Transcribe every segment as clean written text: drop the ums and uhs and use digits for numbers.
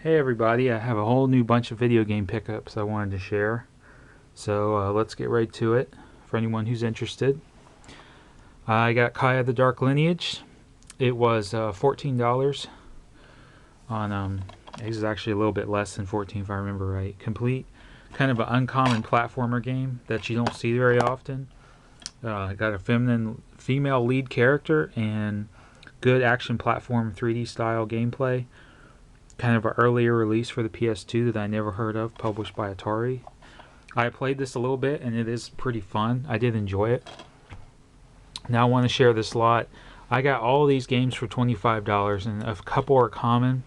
Hey everybody, I have a whole new bunch of video game pickups I wanted to share. So let's get right to it for anyone who's interested. I got Kaya the Dark Lineage. It was $14 on, it was actually a little bit less than 14 if I remember right. Complete, kind of an uncommon platformer game that you don't see very often. Got a female lead character and good action platform 3D style gameplay. Kind of an earlier release for the PS2 that I never heard of, published by Atari. I played this a little bit and it is pretty fun. I did enjoy it. Now I want to share this lot. I got all these games for $25 and a couple are common.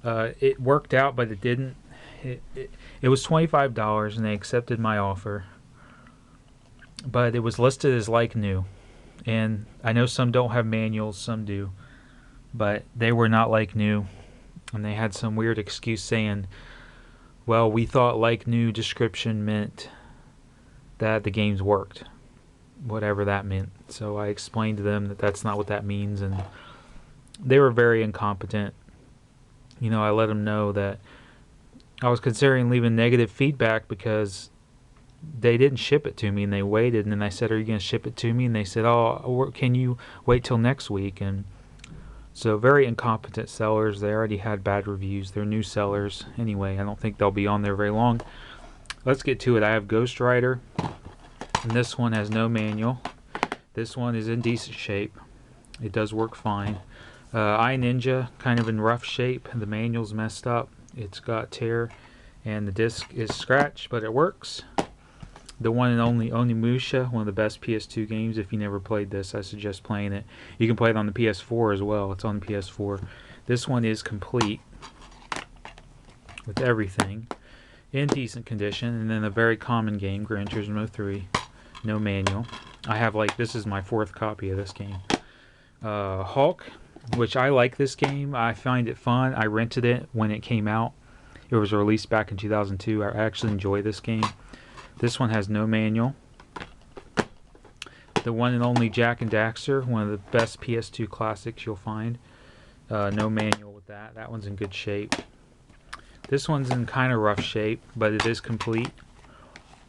It worked out, but it didn't. It was $25 and they accepted my offer. But it was listed as like new. And I know some don't have manuals, some do. But they were not like new. And they had some weird excuse saying, well, we thought like new description meant that the games worked. Whatever that meant. So I explained to them that that's not what that means, and they were very incompetent. You know, I let them know that I was considering leaving negative feedback because they didn't ship it to me, and they waited, and then I said, are you going to ship it to me? And they said, oh, can you wait till next week? And so very incompetent sellers. They already had bad reviews. They're new sellers. Anyway, I don't think they'll be on there very long. Let's get to it. I have Ghost Rider, and this one has no manual. This one is in decent shape. It does work fine. I Ninja, kind of in rough shape. The manual's messed up. It's got tear, and the disc is scratched, but it works. The one and only Onimusha, one of the best PS2 games. If you never played this, I suggest playing it. You can play it on the PS4 as well. It's on the PS4. This one is complete with everything in decent condition. And then a very common game, Gran Turismo 3, no manual. I have, like, this is my 4th copy of this game. Hulk, which I like this game. I find it fun. I rented it when it came out. It was released back in 2002. I actually enjoy this game. This one has no manual. The one and only Jak and Daxter, one of the best PS2 classics you'll find. No manual with that. That one's in good shape. This one's in kind of rough shape, but it is complete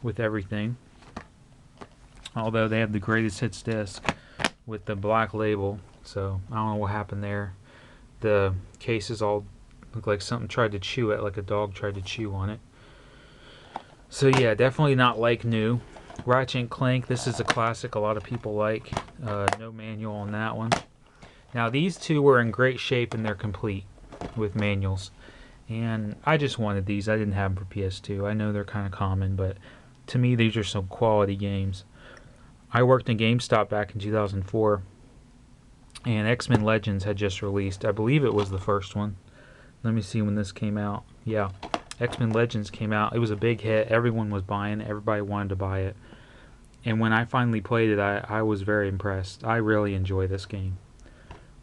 with everything. Although they have the greatest hits disc with the black label, so I don't know what happened there. The cases all look like something tried to chew it, like a dog tried to chew on it. So yeah, definitely not like new. Ratchet & Clank, this is a classic a lot of people like. No manual on that one. Now these two were in great shape and they're complete with manuals. And I just wanted these. I didn't have them for PS2. I know they're kind of common, but to me these are some quality games. I worked in GameStop back in 2004, and X-Men Legends had just released. I believe it was the first one. Let me see when this came out. Yeah. X-Men Legends came out. It was a big hit. Everyone was buying it. Everybody wanted to buy it. And when I finally played it, I was very impressed. I really enjoy this game.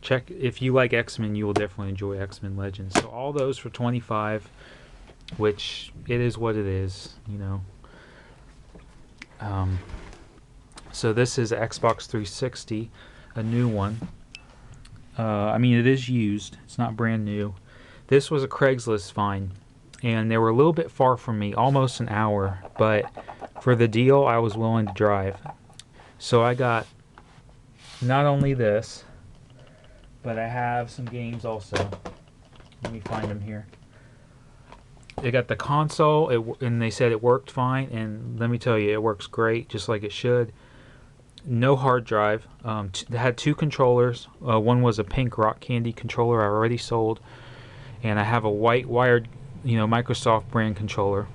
Check, if you like X-Men, you will definitely enjoy X-Men Legends. So all those for $25, which it is what it is, you know. So this is Xbox 360, a new one. I mean, it is used. It's not brand new. This was a Craigslist find. And they were a little bit far from me, almost an hour, but for the deal I was willing to drive. So I got not only this, but I have some games also. Let me find them here. They got the console, and they said it worked fine, and let me tell you, it works great, just like it should. No hard drive. It had 2 controllers. One was a pink Rock Candy controller I already sold, and I have a white wired, you know, Microsoft brand controller.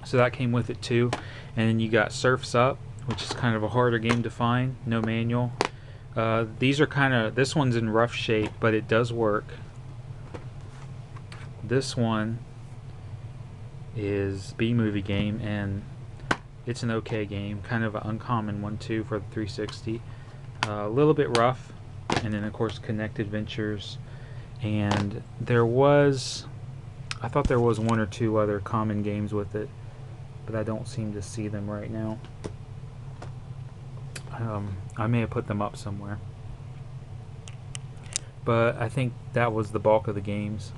So that came with it too. And then you got Surf's Up, which is kind of a harder game to find. No manual. These are kind of, this one's in rough shape, but it does work. This one is B-movie game, and it's an okay game. Kind of an uncommon one too for the 360. A little bit rough. And then of course Connect Adventures. And there was, I thought there was 1 or 2 other common games with it, but I don't seem to see them right now. I may have put them up somewhere. But I think that was the bulk of the games.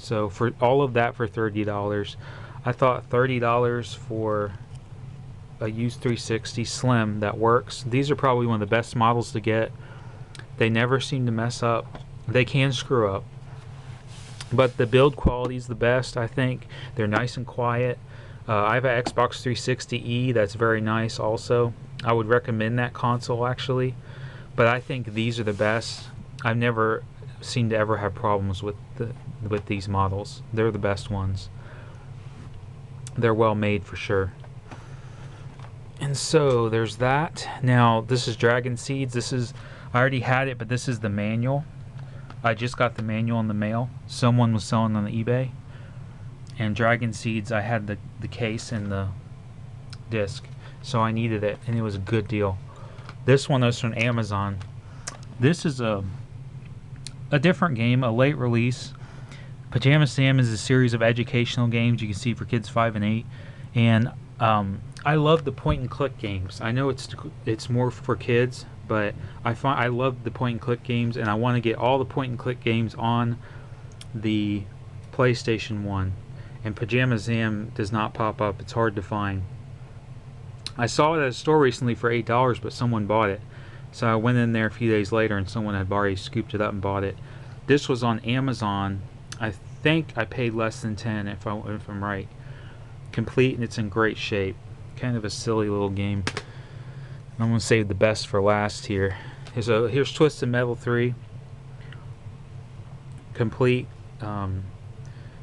So for all of that for $30, I thought $30 for a used 360 Slim that works. These are probably one of the best models to get. They never seem to mess up. They can screw up, but the build quality is the best. I think they're nice and quiet. I have an Xbox 360e that's very nice also. I would recommend that console actually, but I think these are the best. I've never seemed to ever have problems with these models. They're the best ones. They're well made for sure. And so there's that. Now this is Dragon Seeds. I already had it, but this is the manual. I just got the manual in the mail. Someone was selling on eBay. And Dragon Seeds, I had the case and the disc, so I needed it, and it was a good deal. This one was from Amazon. This is a different game, a late release. Pajama Sam is a series of educational games you can see for kids 5 and 8, and I love the point and click games. I know it's more for kids, but I love the point and click games, and I want to get all the point and click games on the PlayStation 1. And Pajama Sam does not pop up. It's hard to find. I saw it at a store recently for $8, but someone bought it. So I went in there a few days later, and someone had already scooped it up and bought it. This was on Amazon. I think I paid less than $10 if I'm right. Complete, and it's in great shape. Kind of a silly little game. I'm going to save the best for last here. Here's Twisted Metal 3. Complete.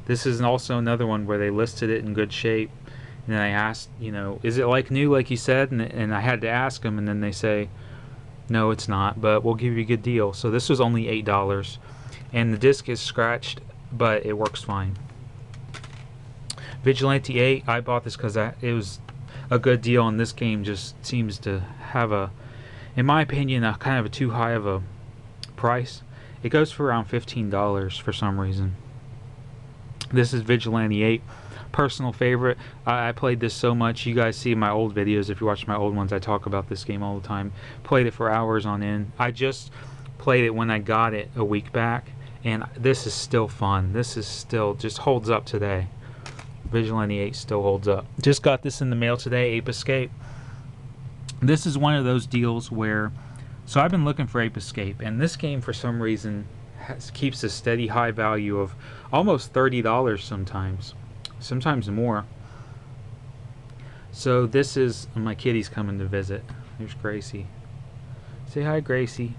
This is also another one where they listed it in good shape. And then I asked, is it like new, like you said? And I had to ask them, and then they say, no, it's not, but we'll give you a good deal. So this was only $8. And the disc is scratched, but it works fine. Vigilante 8, I bought this because it was a good deal, and this game just seems to have in my opinion, a kind of a too high of a price. It goes for around $15 for some reason. This is Vigilante 8, personal favorite. I played this so much. You guys see my old videos. If you watch my old ones, I talk about this game all the time. Played it for hours on end. I just played it when I got it a week back, and this is still fun. This is still just holds up today. Vigilante 8 still holds up. Just got this in the mail today, Ape Escape. This is one of those deals where, so I've been looking for Ape Escape, and this game for some reason keeps a steady high value of almost $30 sometimes more. So this is, my kitty's coming to visit. There's Gracie. Say hi, Gracie.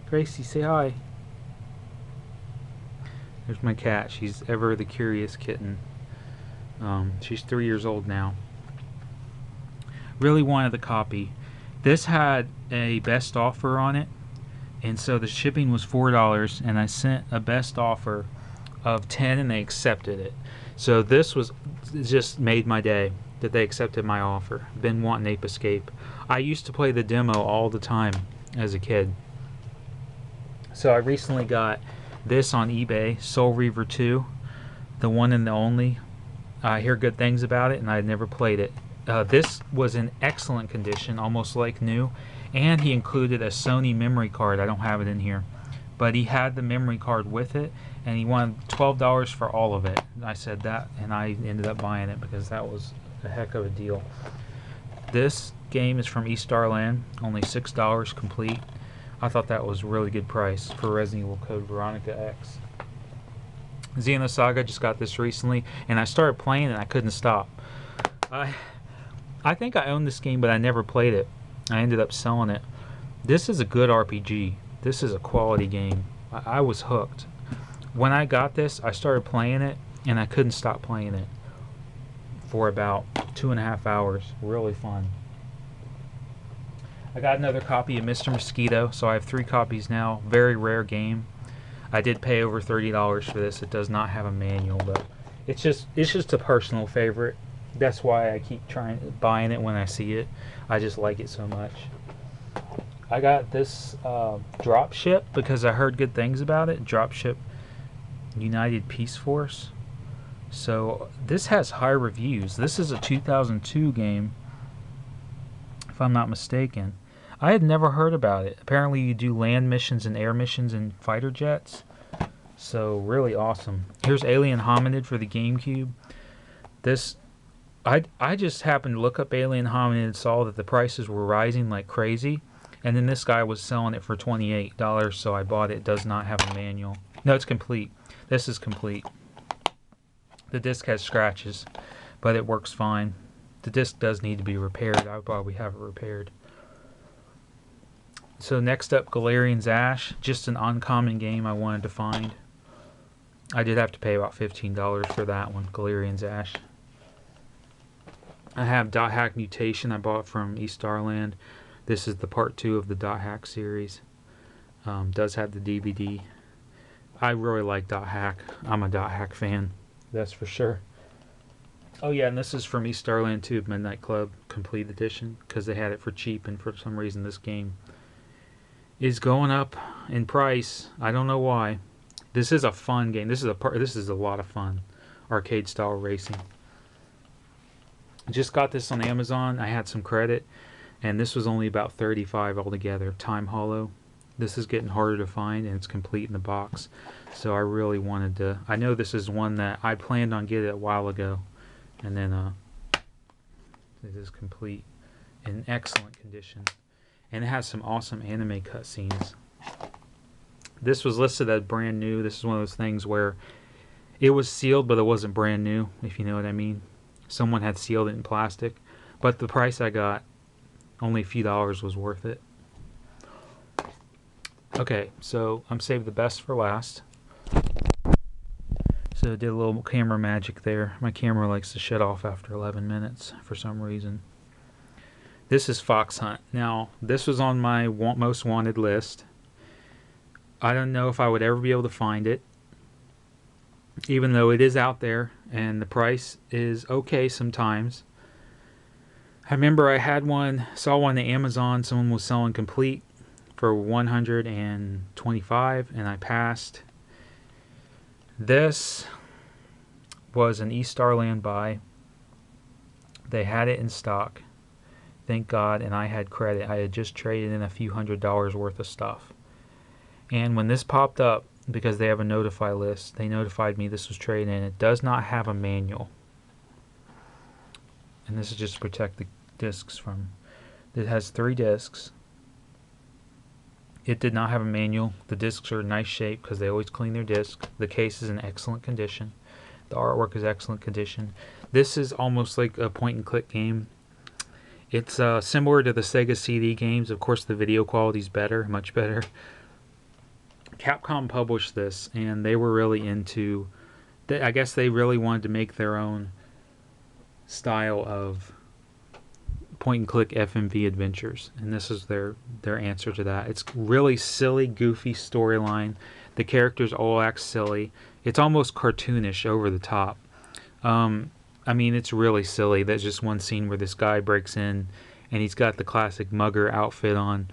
Gracie, say hi. There's my cat. She's ever the curious kitten. She's 3 years old now. Really wanted the copy. This had a best offer on it, and so the shipping was $4, and I sent a best offer of $10, and they accepted it. So this was just made my day that they accepted my offer. Been wanting Ape Escape. I used to play the demo all the time as a kid. So I recently got this on eBay, Soul Reaver 2, the one and the only. I hear good things about it, and I had never played it. This was in excellent condition, almost like new, and he included a Sony memory card. I don't have it in here, but he had the memory card with it, and he wanted $12 for all of it. I said that, and I ended up buying it because that was a heck of a deal. This game is from East Starland, only $6 complete. I thought that was a really good price for Resident Evil Code Veronica X. Xenosaga, just got this recently, and I started playing and I couldn't stop. I think I owned this game, but I never played it. I ended up selling it. This is a good RPG. This is a quality game. I was hooked. When I got this, I started playing it, and I couldn't stop playing it for about 2.5 hours. Really fun. I got another copy of Mr. Mosquito, so I have 3 copies now. Very rare game. I did pay over $30 for this. It does not have a manual, but it's just a personal favorite. That's why I keep buying it when I see it. I just like it so much. I got this Dropship because I heard good things about it. Dropship United Peace Force. So this has high reviews. This is a 2002 game, if I'm not mistaken. I had never heard about it. Apparently you do land missions and air missions in fighter jets. So really awesome. Here's Alien Hominid for the GameCube. This, I just happened to look up Alien Hominid and saw that the prices were rising like crazy. And then this guy was selling it for $28, so I bought it. It does not have a manual. No, it's complete. This is complete. The disc has scratches, but it works fine. The disc does need to be repaired. I would probably have it repaired. So next up, Galarian's Ash. Just an uncommon game I wanted to find. I did have to pay about $15 for that one, Galarian's Ash. I have Dot Hack Mutation I bought from East Starland. This is the part 2 of the Dot Hack series. Does have the DVD. I really like Dot Hack. I'm a Dot Hack fan, that's for sure. Oh yeah, and this is from East Starland too, Midnight Club Complete Edition, because they had it for cheap, and for some reason this game is going up in price. I don't know why. This is a fun game. This is a lot of fun. Arcade style racing. Just got this on Amazon. I had some credit, and this was only about $35 altogether. Time Hollow. This is getting harder to find, and it's complete in the box. So I really wanted to. I know this is one that I planned on getting a while ago, and then it is complete in excellent condition, and it has some awesome anime cutscenes. This was listed as brand new. This is one of those things where it was sealed, but it wasn't brand new, if you know what I mean. Someone had sealed it in plastic, but the price I got, only a few dollars, was worth it. Okay, so I'm saved the best for last. So I did a little camera magic there. My camera likes to shut off after 11 minutes for some reason. This is Fox Hunt. Now, this was on my most wanted list. I don't know if I would ever be able to find it, even though it is out there and the price is okay sometimes. I remember I had one, saw one on Amazon. Someone was selling complete for $125, and I passed. This was an East Starland buy. They had it in stock, thank God, and I had credit. I had just traded in a few $100s worth of stuff. And when this popped up, because they have a notify list, they notified me this was traded in. It does not have a manual. And this is just to protect the discs from... It has 3 discs. It did not have a manual. The discs are in nice shape because they always clean their disc. The case is in excellent condition. The artwork is excellent condition. This is almost like a point-and-click game. It's similar to the Sega CD games. Of course, the video quality is better, much better. Capcom published this, and they were really into... I guess they really wanted to make their own style of point-and-click FMV adventures, and this is their answer to that. It's really silly, goofy storyline. The characters all act silly. It's almost cartoonish, over the top. I mean, it's really silly. There's just one scene where this guy breaks in, and he's got the classic mugger outfit on,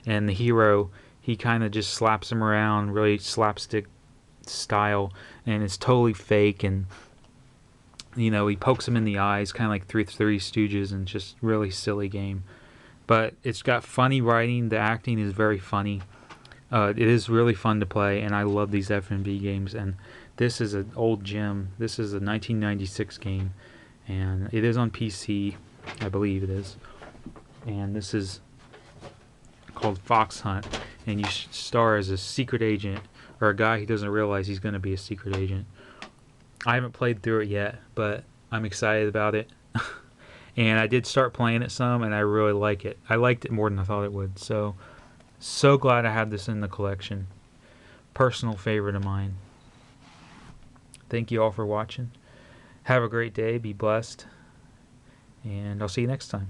and the hero, he kind of just slaps him around, really slapstick style, and it's totally fake, and you know, he pokes him in the eyes, kind of like Three Stooges, and just really silly game. But it's got funny writing. The acting is very funny. It is really fun to play, and I love these FMV games. And this is an old gem. This is a 1996 game, and it is on PC, I believe it is. And this is called Fox Hunt, and you star as a secret agent, or a guy who doesn't realize he's going to be a secret agent. I haven't played through it yet, but I'm excited about it. And I did start playing it some, and I really like it. I liked it more than I thought it would. So glad I had this in the collection. Personal favorite of mine. Thank you all for watching. Have a great day. Be blessed. And I'll see you next time.